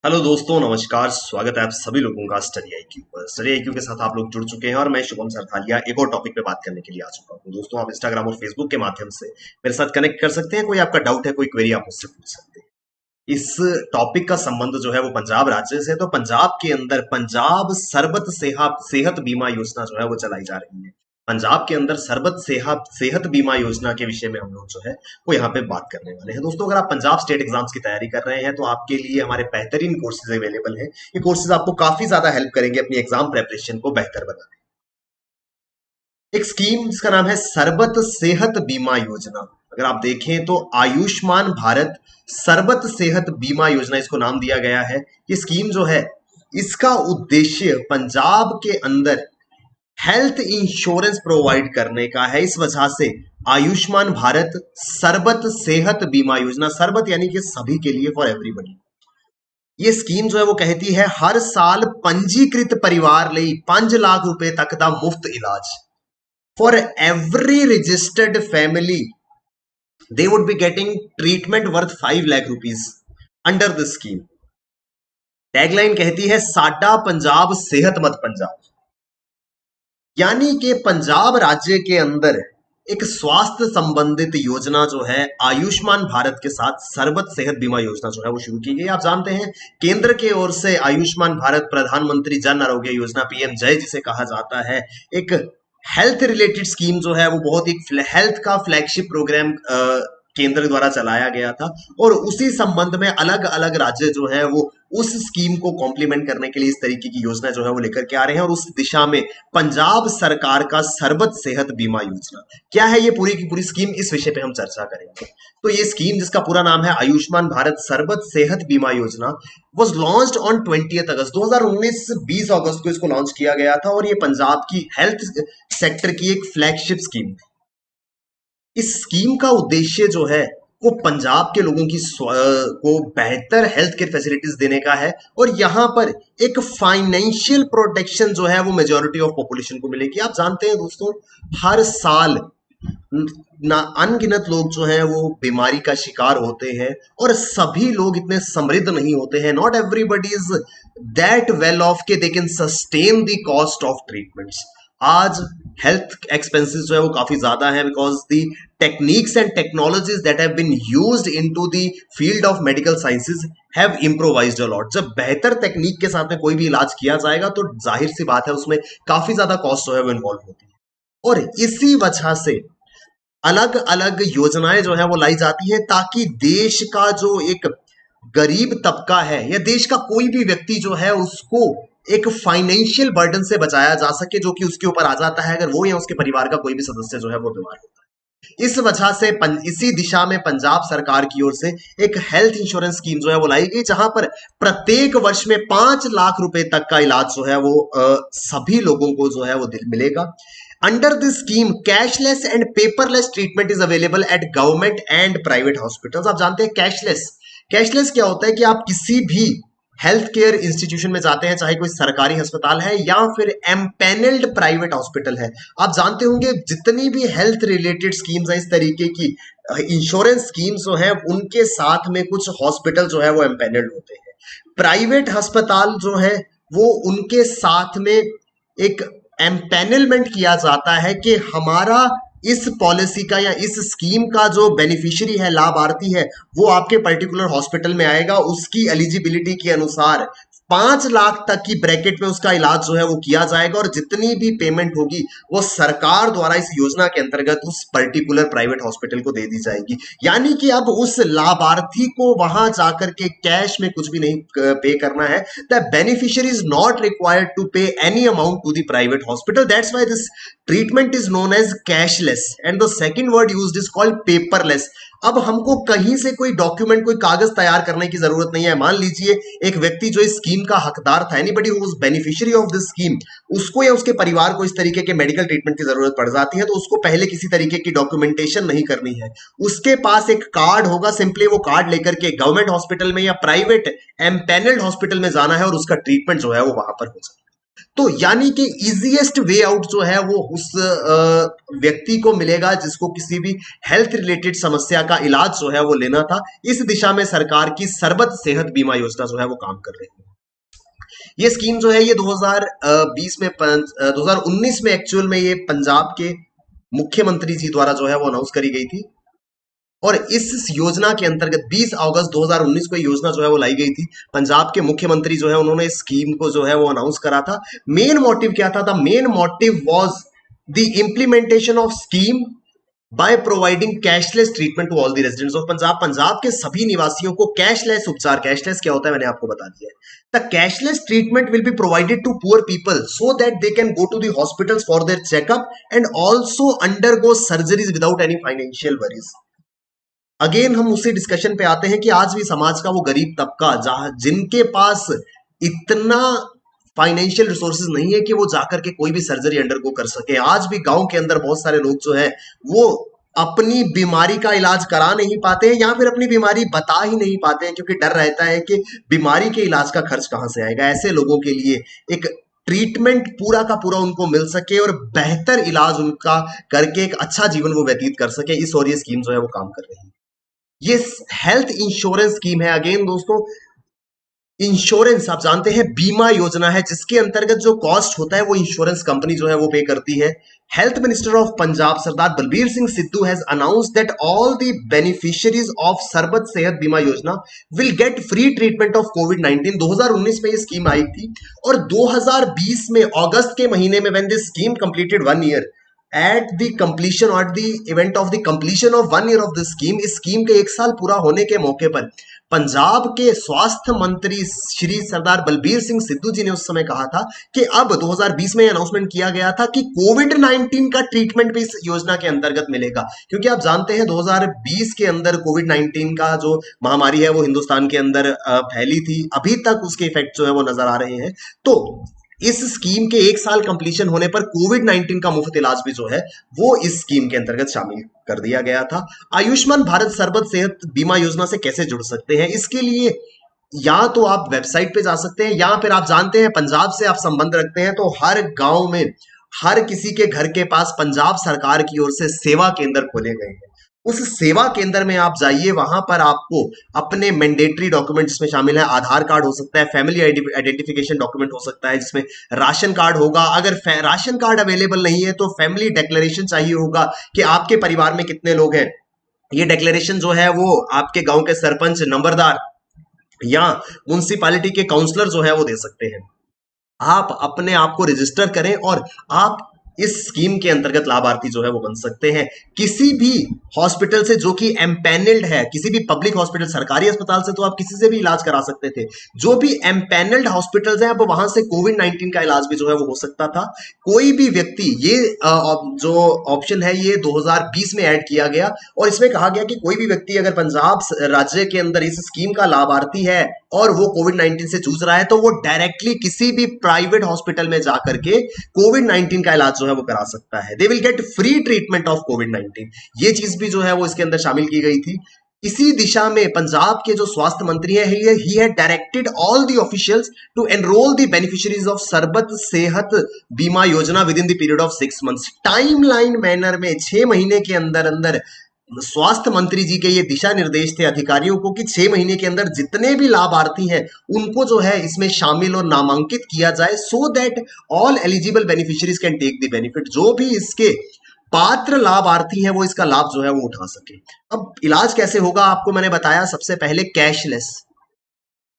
Hello दोस्तों, नमस्कार। स्वागत है आप सभी लोगों का स्टडी आईक्यू पर। स्टडी आईक्यू के साथ आप लोग जुड़ चुके हैं और मैं शुभम सरथालिया एक और टॉपिक पे बात करने के लिए आ चुका हूँ। दोस्तों, आप इंस्टाग्राम और फेसबुक के माध्यम से मेरे साथ कनेक्ट कर सकते हैं। कोई आपका डाउट है, कोई क्वेरी आप मुझसे पूछ सकते हैं। इस टॉपिक का संबंध जो है वो पंजाब राज्य से है। तो पंजाब के अंदर पंजाब सरबत सेहत बीमा योजना जो है वो चलाई जा रही है। पंजाब के अंदर सरबत सेहत बीमा योजना के विषय में हम लोग जो है वो यहाँ पे बात करने वाले हैं। दोस्तों, अगर आप पंजाब स्टेट एग्जाम्स की तैयारी कर रहे हैं तो आपके लिए हमारे बेहतरीन कोर्सेज अवेलेबल हैं। ये कोर्सेज आपको काफी ज्यादा हेल्प करेंगे अपनी एग्जाम प्रेपरेशन को बेहतर बनाने। एक स्कीम जिसका नाम है सरबत सेहत बीमा योजना। अगर आप देखें तो आयुष्मान भारत सरबत सेहत बीमा योजना इसको नाम दिया गया है। ये स्कीम जो है इसका उद्देश्य पंजाब के अंदर हेल्थ इंश्योरेंस प्रोवाइड करने का है। इस वजह से आयुष्मान भारत सरबत सेहत बीमा योजना, सरबत यानी कि सभी के लिए, फॉर एवरीबडी। ये स्कीम जो है वो कहती है हर साल पंजीकृत परिवार ਲਈ 5 लाख रुपए तक ਦਾ मुफ्त इलाज। For every registered family, they would be getting treatment worth 5 lakh rupees under the scheme. Tagline कहती है साडा पंजाब सेहतमंद पंजाब, यानी कि पंजाब राज्य के अंदर एक स्वास्थ्य संबंधित योजना जो है आयुष्मान भारत के साथ सरबत सेहत बीमा योजना जो है वो शुरू की गई। आप जानते हैं केंद्र की ओर से आयुष्मान भारत प्रधानमंत्री जन आरोग्य योजना पीएम जय जिसे कहा जाता है, एक हेल्थ रिलेटेड स्कीम जो है वो बहुत एक हेल्थ का फ्लैगशिप प्रोग्राम केंद्र द्वारा चलाया गया था। और उसी संबंध में अलग अलग राज्य जो है वो उस स्कीम को कॉम्प्लीमेंट करने के लिए इस तरीके की योजना जो है वो लेकर के आ रहे हैं। और उस दिशा में पंजाब सरकार का सरबत सेहत बीमा योजना क्या है, ये पूरी की पूरी स्कीम, इस विषय पे हम चर्चा करेंगे। तो ये स्कीम जिसका पूरा नाम है आयुष्मान भारत सरबत सेहत बीमा योजना वॉज लॉन्च्ड ऑन 20 अगस्त 2019, 20 अगस्त को इसको लॉन्च किया गया था। और ये पंजाब की हेल्थ सेक्टर की एक फ्लैगशिप स्कीम थी। इस स्कीम का उद्देश्य जो है वो पंजाब के लोगों की को बेहतर हेल्थ केयर फैसिलिटीज देने का है। और यहाँ पर एक फाइनेंशियल प्रोटेक्शन जो है वो मेजॉरिटी ऑफ पॉपुलेशन को मिलेगी। आप जानते हैं दोस्तों, हर साल ना अनगिनत लोग जो हैं वो बीमारी का शिकार होते हैं और सभी लोग इतने समृद्ध नहीं होते हैं। Not everybody is that well off के they can sustain the cost of treatments. आज हेल्थ एक्सपेंसेस जो है वो काफी ज्यादा है because the techniques and technologies that have been used into the field of medical sciences have improvised a lot. जब बेहतर टेक्निक के साथ में कोई भी इलाज किया जाएगा तो जाहिर सी बात है उसमें काफी ज्यादा कॉस्ट जो है वो इन्वॉल्व होती है। और इसी वजह से अलग अलग योजनाएं जो है वो लाई जाती है ताकि देश का जो एक गरीब तबका है या देश का कोई भी व्यक्ति जो है उसको एक फाइनेंशियल बर्डन से बचाया जा सके जो कि उसके ऊपर आ जाता है अगर वो या उसके परिवार का कोई भी सदस्य जो है वो बीमार होता है। इस वजह से इसी दिशा में पंजाब सरकार की ओर से एक हेल्थ इंश्योरेंस स्कीम जो है वो लाई गई, जहां पर प्रत्येक वर्ष में 5 लाख रुपए तक का इलाज जो है वो सभी लोगों को जो है वो मिलेगा। Under this scheme, cashless and paperless treatment is available at government and private hospitals. आप जानते हैं कैशलेस क्या होता है कि आप किसी भी हेल्थ केयर इंस्टीट्यूशन में जाते हैं, चाहे कोई सरकारी अस्पताल है या फिर एम्पैनल्ड प्राइवेट हॉस्पिटल है। आप जानते होंगे जितनी भी हेल्थ रिलेटेड स्कीम्स हैं, इस तरीके की इंश्योरेंस स्कीम्स जो है उनके साथ में कुछ हॉस्पिटल जो है वो एम्पैनल्ड होते हैं। प्राइवेट अस्पताल जो है वो उनके साथ में एक एम्पैनलमेंट किया जाता है कि हमारा इस पॉलिसी का या इस स्कीम का जो बेनिफिशियरी है, लाभार्थी है, वो आपके पर्टिकुलर हॉस्पिटल में आएगा। उसकी एलिजिबिलिटी के अनुसार 5 लाख तक की ब्रैकेट में उसका इलाज जो है वो किया जाएगा और जितनी भी पेमेंट होगी वो सरकार द्वारा इस योजना के अंतर्गत उस पर्टिकुलर प्राइवेट हॉस्पिटल को दे दी जाएगी। यानी कि अब उस लाभार्थी को वहां जाकर के कैश में कुछ भी नहीं पे करना है। The beneficiary is not required to pay any amount to the private hospital. That's why this treatment is known as cashless and the second word used is called paperless. अब हमको कहीं से कोई डॉक्यूमेंट, कोई कागज तैयार करने की जरूरत नहीं है। मान लीजिए एक व्यक्ति जो इस स्कीम का हकदार था, anybody who was beneficiary of this scheme, उसको या उसके परिवार को इस तरीके के मेडिकल ट्रीटमेंट की जरूरत पड़ जाती है तो उसको पहले किसी तरीके की डॉक्यूमेंटेशन नहीं करनी है। उसके पास एक कार्ड होगा, सिंपली वो कार्ड लेकर के गवर्नमेंट हॉस्पिटल में या प्राइवेट एम्पैनल्ड हॉस्पिटल में जाना है और उसका ट्रीटमेंट जो है वो वहां पर हो जाए। तो यानी कि इजीएस्ट वे आउट जो है वो उस व्यक्ति को मिलेगा जिसको किसी भी हेल्थ रिलेटेड समस्या का इलाज जो है वो लेना था। इस दिशा में सरकार की सरबत सेहत बीमा योजना जो है वो काम कर रही है। ये स्कीम जो है ये 2020 में 2019 में एक्चुअल में ये पंजाब के मुख्यमंत्री जी द्वारा जो है वो अनाउंस करी गई थी। और इस योजना के अंतर्गत 20 अगस्त 2019 को योजना जो है वो लाई गई थी। पंजाब के मुख्यमंत्री जो है उन्होंने इस स्कीम को जो है वो अनाउंस करा था। मेन मोटिव क्या था? The main motive was the implementation of scheme by providing cashless treatment to all the residents of Punjab. Punjab के सभी निवासियों को कैशलेस उपचार, कैशलेस क्या होता है मैंने आपको बता दिया है। The cashless treatment will be provided to poor people so that they can go to the hospitals for their checkup and also undergo surgeries without any financial worries. Again हम उसी डिस्कशन पे आते हैं कि आज भी समाज का वो गरीब तबका जहां जिनके पास इतना फाइनेंशियल रिसोर्सेज नहीं है कि वो जाकर के कोई भी सर्जरी अंडरगो कर सके। आज भी गांव के अंदर बहुत सारे लोग जो है वो अपनी बीमारी का इलाज करा नहीं पाते हैं या फिर अपनी बीमारी बता ही नहीं पाते हैं क्योंकि डर रहता है कि बीमारी के इलाज का खर्च कहां से आएगा। ऐसे लोगों के लिए एक ट्रीटमेंट पूरा का पूरा उनको मिल सके और बेहतर इलाज उनका करके एक अच्छा जीवन वो व्यतीत कर सके, इस और ये स्कीम जो है वो काम कर रही है। ये हेल्थ इंश्योरेंस स्कीम है। अगेन दोस्तों, इंश्योरेंस आप जानते हैं बीमा योजना है जिसके अंतर्गत जो कॉस्ट होता है वो इंश्योरेंस कंपनी जो है वो पे करती है। Health minister of Punjab Sardar Balbir Singh Sidhu has announced that all the beneficiaries of Sarbat Sehat Bima Yojana will get free treatment of कोविड-19। 2019 में ये स्कीम आई थी और 2020 में अगस्त के महीने में when this scheme completed 1 year at the completion or the event of the completion of 1 year of the scheme, इस स्कीम के 1 साल पूरा होने के मौके पर पंजाब के स्वास्थ्य मंत्री श्री सरदार बलबीर सिंह सिद्धू जी ने उस समय कहा था कि अब 2020 में अनाउंसमेंट किया गया था कि कोविड-19 का ट्रीटमेंट भी इस योजना के अंतर्गत मिलेगा। क्योंकि आप जानते हैं 2020 के अंदर कोविड-19 का जो महामारी है वो हिंदुस्तान के अंदर फैली थी। अभी तक उसके इफेक्ट जो है वो नजर आ रहे हैं। तो इस स्कीम के 1 साल कंप्लीशन होने पर कोविड-19 का मुफ्त इलाज भी जो है वो इस स्कीम के अंतर्गत शामिल कर दिया गया था। आयुष्मान भारत सरबत सेहत बीमा योजना से कैसे जुड़ सकते हैं? इसके लिए या तो आप वेबसाइट पे जा सकते हैं या फिर आप जानते हैं पंजाब से आप संबंध रखते हैं तो हर गांव में हर किसी के घर के पास पंजाब सरकार की ओर से सेवा केंद्र खोले गए हैं। उस सेवा केंद्र में आप जाइए, वहां पर आपको अपने मैंडेटरी डॉक्यूमेंट जिसमें शामिल है आधार कार्ड हो सकता है, फैमिली आइडेंटिफिकेशन डॉक्यूमेंट हो सकता है जिसमें राशन कार्ड होगा। अगर राशन कार्ड अवेलेबल नहीं है तो फैमिली डिक्लेरेशन चाहिए होगा कि आपके परिवार में कितने लोग हैं। ये डिक्लेरेशन जो है वो आपके गांव के सरपंच, नंबरदार या म्युनिसिपैलिटी के काउंसलर जो है वो दे सकते हैं। आप अपने आप को रजिस्टर करें और आप इस स्कीम के अंतर्गत लाभार्थी जो है वो बन सकते हैं। किसी भी हॉस्पिटल से जो कि एम्पैनल्ड है, किसी भी पब्लिक हॉस्पिटल, सरकारी अस्पताल से तो आप किसी से भी इलाज करा सकते थे। जो भी एम्पैनल्ड हॉस्पिटल्स हैं अब वहां से कोविड-19 का इलाज भी जो है वो हो सकता था। कोई भी व्यक्ति, ये जो ऑप्शन है ये 2020 में ऐड किया गया और इसमें कहा गया कि कोई भी व्यक्ति अगर पंजाब राज्य के अंदर इस स्कीम का लाभार्थी है और वो कोविड-19 से जूझ रहा है तो वो डायरेक्टली किसी भी प्राइवेट हॉस्पिटल में जाकर के कोविड-19 का इलाज जो है वो करा सकता है। They will get free treatment of कोविड-19। ये चीज भी जो है वो इसके अंदर शामिल की गई थी। इसी दिशा में पंजाब के जो स्वास्थ्य मंत्री है he had directed all the officials to enrol the beneficiaries of Sarbat Sehat Bima Yojana within the period of 6 months. Timeline manner में 6 महीने के अंदर अंदर स्वास्थ्य मंत्री जी के ये दिशा निर्देश थे अधिकारियों को कि 6 महीने के अंदर जितने भी लाभार्थी हैं उनको जो है इसमें शामिल और नामांकित किया जाए so that all eligible beneficiaries can take the benefit. जो भी इसके पात्र लाभार्थी हैं वो इसका लाभ जो है वो उठा सके। अब इलाज कैसे होगा आपको मैंने बताया, सबसे पहले कैशलेस,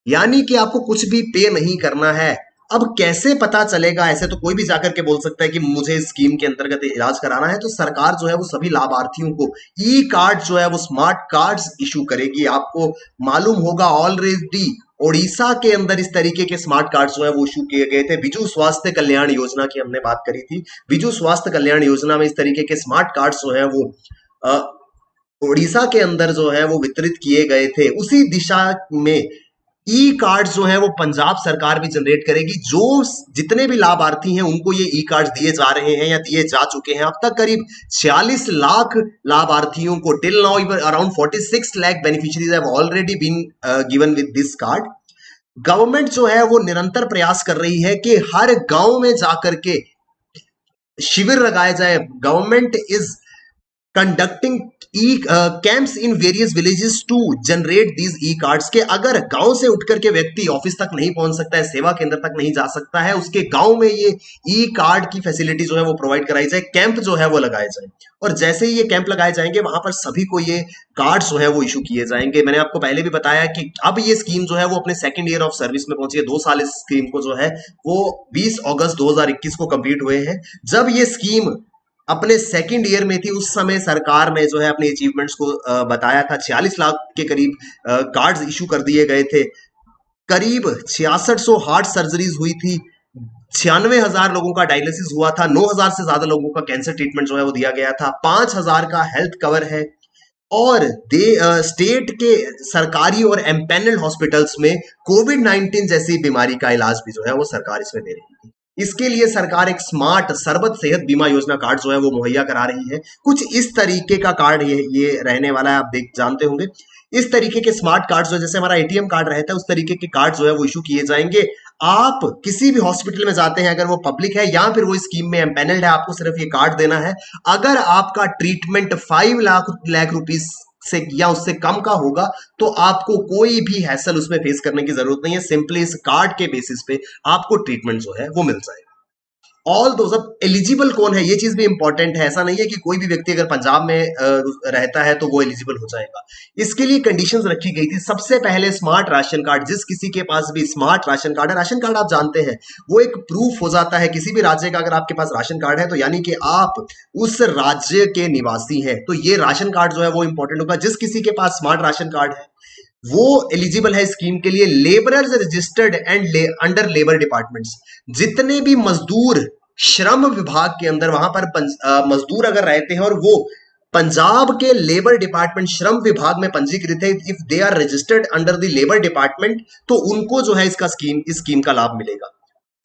यानी कि आपको कुछ भी पे नहीं करना है। अब कैसे पता चलेगा? ऐसे तो कोई भी जाकर के बोल सकता है कि मुझे इस स्कीम के अंतर्गत इलाज कराना है, तो सरकार जो है वो सभी लाभार्थियों को ई कार्ड जो है वो स्मार्ट कार्ड्स इशू करेगी। आपको मालूम होगा ऑलरेडी ओडिशा के अंदर इस तरीके के स्मार्ट कार्ड जो है वो इशू किए गए थे। बिजू स्वास्थ्य कल्याण योजना की हमने बात करी थी। बिजू स्वास्थ्य कल्याण योजना में इस तरीके के स्मार्ट कार्ड जो है वो ओडिशा के अंदर जो है वो वितरित किए गए थे। उसी दिशा में ई कार्ड जो है वो पंजाब सरकार भी जनरेट करेगी। जो जितने भी लाभार्थी हैं उनको ये ई कार्ड दिए जा रहे हैं या दिए जा चुके हैं। अब तक करीब 46 लाख लाभार्थियों को till now around 46 lakh beneficiaries have already been given with this card. Government जो है वो निरंतर प्रयास कर रही है कि हर गांव में जाकर के शिविर लगाया जाए। Government is conducting e camps in various villages to generate these e cards के अगर गांव से उठ करके व्यक्ति ऑफिस तक नहीं पहुंच सकता है, सेवा केंद्र तक नहीं जा सकता है, उसके गांव में ये ई कार्ड की फैसिलिटी जो है वो प्रोवाइड कराई जाए, कैंप जो है वो लगाए जाए। और जैसे ही ये कैंप लगाए जाएंगे वहां पर सभी को ये कार्ड जो है वो इशू किए जाएंगे। मैंने आपको पहले भी बताया कि अब ये स्कीम जो है वो अपने सेकंड ईयर ऑफ सर्विस में पहुंची है। 2 साल इस स्कीम को जो है वो 20 अगस्त 2021 को कंप्लीट हुए हैं। जब ये स्कीम अपने सेकंड ईयर में थी उस समय सरकार ने जो है अपने अचीवमेंट्स को बताया था। 46 लाख के करीब कार्ड्स इशू कर दिए गए थे, करीब 6600 हार्ट सर्जरीज हुई थी, 96,000 लोगों का डायलिसिस हुआ था, 9,000 से ज्यादा लोगों का कैंसर ट्रीटमेंट जो है वो दिया गया था, 5,000 का हेल्थ कवर है। और स्टेट के सरकारी और एम्पैनल्ड हॉस्पिटल्स में कोविड-19 जैसी बीमारी का इलाज भी जो है वो सरकार इसमें दे रही है। इसके लिए सरकार एक स्मार्ट सरबत सेहत बीमा योजना कार्ड जो है वो मुहैया करा रही है। कुछ इस तरीके का कार्ड ये रहने वाला है, आप देख जानते होंगे। इस तरीके के स्मार्ट कार्ड जो जैसे हमारा एटीएम कार्ड रहता है उस तरीके के कार्ड जो है वो इशू किए जाएंगे। आप किसी भी हॉस्पिटल में जाते हैं, अगर वो पब्लिक है या फिर वो स्कीम में एम्पैनल्ड है, आपको सिर्फ ये कार्ड देना है। अगर आपका ट्रीटमेंट 5 लाख रुपीस से या उससे कम का होगा तो आपको कोई भी हैसल उसमें फेस करने की जरूरत नहीं है। सिंपली इस कार्ड के बेसिस पे आपको ट्रीटमेंट जो है वो मिल जाएगा। ऑल दो सब एलिजिबल कौन है ये चीज भी इंपॉर्टेंट है। ऐसा नहीं है कि कोई भी व्यक्ति अगर पंजाब में रहता है तो वो एलिजिबल हो जाएगा। इसके लिए कंडीशंस रखी गई थी। सबसे पहले स्मार्ट राशन कार्ड, जिस किसी के पास भी स्मार्ट राशन कार्ड है, राशन कार्ड आप जानते हैं वो एक प्रूफ हो जाता है किसी भी राज्य का। अगर आपके पास राशन कार्ड है तो यानी कि आप उस राज्य के निवासी हैं, तो ये राशन कार्ड जो है वो इंपॉर्टेंट होगा। जिस किसी के पास स्मार्ट राशन कार्ड है वो एलिजिबल है स्कीम के लिए। Labourers registered and under labour departments, जितने भी मजदूर श्रम विभाग के अंदर वहां पर मजदूर अगर रहते हैं और वो पंजाब के लेबर डिपार्टमेंट श्रम विभाग में पंजीकृत है, if they are registered under the labour department, तो उनको जो है इस स्कीम का लाभ मिलेगा।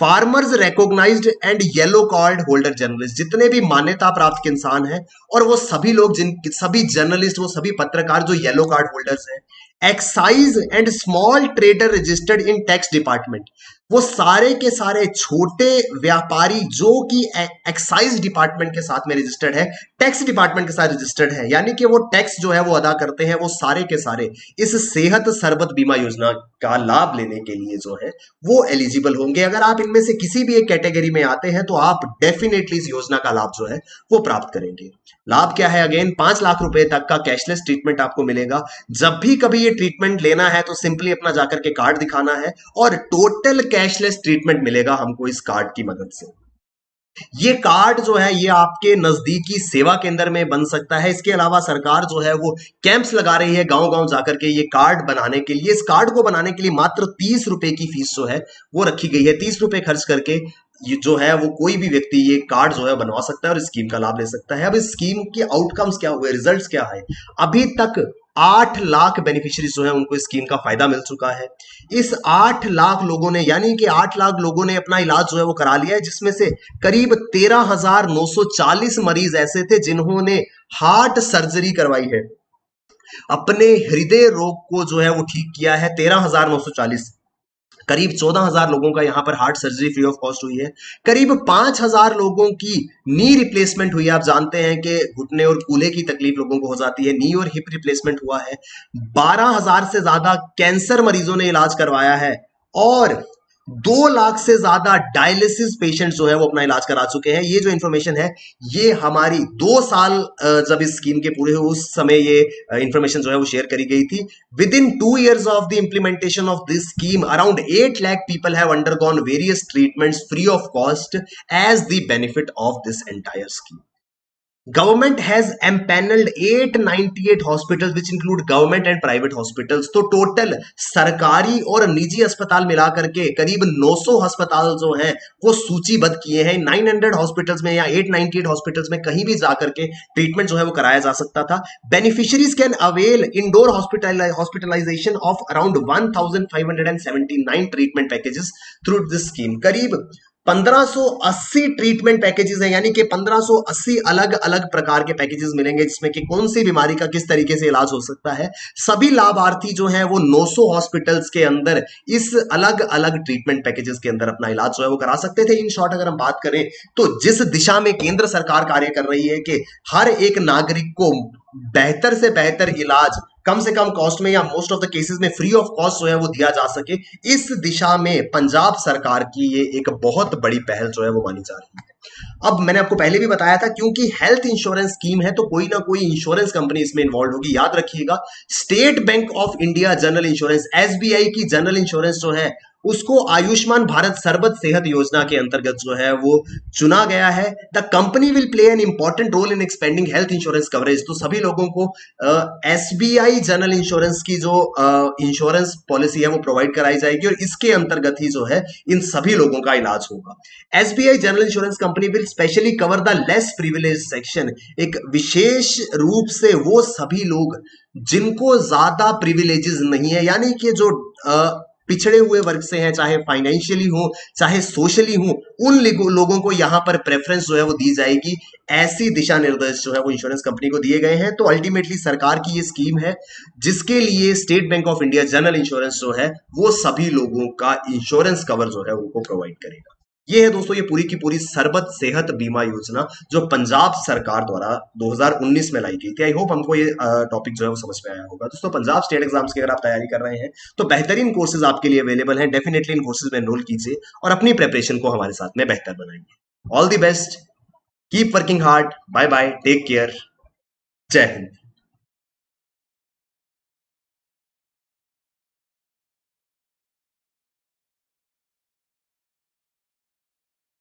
Farmers recognised and yellow card holder journalist, जितने भी मान्यता प्राप्त इंसान हैं और वो सभी लोग सभी जर्नलिस्ट, वो सभी पत्रकार जो येलो कार्ड होल्डर्स हैं। Excise and small trader registered in tax department, वो सारे के सारे छोटे व्यापारी जो कि एक्साइज डिपार्टमेंट के साथ में रजिस्टर्ड है, टैक्स डिपार्टमेंट के साथ रजिस्टर्ड है, यानी कि वो टैक्स जो है वो अदा करते हैं, वो सारे के सारे इस सेहत सरबत बीमा योजना का लाभ लेने के लिए जो है वो एलिजिबल होंगे। अगर आप इनमें से किसी भी एक कैटेगरी में आते हैं तो आप डेफिनेटली इस योजना का लाभ जो है वो प्राप्त करेंगे। लाभ क्या है? अगेन 5 लाख रुपए तक का कैशलेस ट्रीटमेंट आपको मिलेगा। जब भी कभी ये ट्रीटमेंट लेना है तो सिंपली अपना जाकर के कार्ड दिखाना है और टोटल कैशलेस ट्रीटमेंट मिलेगा हमको इस कार्ड की मदद से। ये कार्ड जो है ये आपके नजदीकी सेवा केंद्र में बन सकता है। इसके अलावा सरकार जो है वो कैंप्स लगा रही है गांव गांव जाकर के ये कार्ड बनाने के लिए। इस कार्ड को बनाने के लिए मात्र 30 रुपए की फीस जो है वो रखी गई है। 30 रुपए खर्च करके ये जो है वो कोई भी व्यक्ति ये कार्ड जो है बनवा सकता है और स्कीम का लाभ ले सकता है। अब इस स्कीम के आउटकम्स क्या हुए, रिजल्ट्स क्या है? अभी तक 8 लाख बेनिफिशियरीज जो है उनको स्कीम का फायदा मिल चुका है। इस 8 लाख लोगों ने, यानी कि 8 लाख लोगों ने अपना इलाज जो है वो करा लिया है, जिसमें से करीब 13,940 मरीज ऐसे थे जिन्होंने हार्ट सर्जरी करवाई है, अपने हृदय रोग को जो है वो ठीक किया है। 13,940, करीब 14,000 लोगों का यहां पर heart surgery free of cost हुई है। करीब 5,000 लोगों की नी रिप्लेसमेंट हुई है। आप जानते हैं कि घुटने और कूल्हे की तकलीफ लोगों को हो जाती है, नी और हिप रिप्लेसमेंट हुआ है। 12,000 से ज्यादा कैंसर मरीजों ने इलाज करवाया है और 2 लाख से ज्यादा डायलिसिस पेशेंट जो है वो अपना इलाज करा चुके हैं। ये जो इंफॉर्मेशन है ये हमारी 2 साल जब इस स्कीम के पूरे हुए उस समय ये इंफॉर्मेशन जो है वो शेयर करी गई थी। Within 2 years of the implementation of this scheme around 8 lakh people have undergone various treatments free of cost as the benefit of this entire scheme. Government has empanelled 898 hospitals which include government and private hospitals. तो total सरकारी और निजी अस्पताल मिलाकर के करीब 900 अस्पताल जो हैं वो सूचीबद्ध किए हैं। 900 हॉस्पिटल्स में या 898 हॉस्पिटल्स में कहीं भी जाकर के ट्रीटमेंट जो है वो कराया जा सकता था। Beneficiaries can avail indoor hospitalisation of around 1579 treatment packages through this scheme. करीब 1580 ट्रीटमेंट पैकेजेस हैं, यानी कि 1580 अलग अलग प्रकार के पैकेजेस मिलेंगे जिसमें कि कौन सी बीमारी का किस तरीके से इलाज हो सकता है। सभी लाभार्थी जो हैं वो 900 हॉस्पिटल्स के अंदर इस अलग अलग ट्रीटमेंट पैकेजेस के अंदर अपना इलाज जो है वो करा सकते थे। इन शॉर्ट अगर हम बात करें तो जिस दिशा में केंद्र सरकार कार्य कर रही है कि हर एक नागरिक को बेहतर से बेहतर इलाज कम से कम कॉस्ट में या मोस्ट ऑफ द केसेस में फ्री ऑफ कॉस्ट जो है वो दिया जा सके, इस दिशा में पंजाब सरकार की ये एक बहुत बड़ी पहल जो है वो मानी जा रही है। अब मैंने आपको पहले भी बताया था, क्योंकि हेल्थ इंश्योरेंस स्कीम है तो कोई ना कोई इंश्योरेंस कंपनी इसमें इन्वॉल्व होगी। याद रखिएगा, state bank of India general insurance, SBI की जनरल इंश्योरेंस जो है उसको आयुष्मान भारत सर्बत सेहत योजना के अंतर्गत जो है वो चुना गया है। The company will play an important role in expanding health insurance coverage. तो सभी लोगों को एसबीआई जनरल इंश्योरेंस की जो इंश्योरेंस पॉलिसी है वो प्रोवाइड कराई जाएगी और इसके अंतर्गत ही जो है इन सभी लोगों का इलाज होगा। SBI general insurance company will specially cover the less privilege section. एक विशेष रूप से वो सभी लोग जिनको ज्यादा प्रिविलेजेस नहीं है, यानी कि जो पिछड़े हुए वर्ग से हैं, चाहे फाइनेंशियली हो चाहे सोशली हो, उन लोगों को यहां पर प्रेफरेंस जो है वो दी जाएगी। ऐसी दिशा निर्देश जो है वो इंश्योरेंस कंपनी को दिए गए हैं। तो अल्टीमेटली सरकार की ये स्कीम है जिसके लिए state bank of India general insurance जो है वो सभी लोगों का इंश्योरेंस कवर जो है उनको प्रोवाइड करेगा। ये है दोस्तों ये पूरी की पूरी सर्बत सेहत बीमा योजना जो पंजाब सरकार द्वारा 2019 में लाई गई थी। आई होप हमको ये टॉपिक जो है वो समझ में आया होगा। दोस्तों पंजाब स्टेट एग्जाम्स की अगर आप तैयारी कर रहे हैं तो बेहतरीन कोर्सेज आपके लिए अवेलेबल हैं। डेफिनेटली इन कोर्सेज में एनरोल कीजिए और अपनी प्रिपरेशन को हमारे साथ में बेहतर बनाइए। All the best, keep working hard, bye bye, take care, जय हिंद।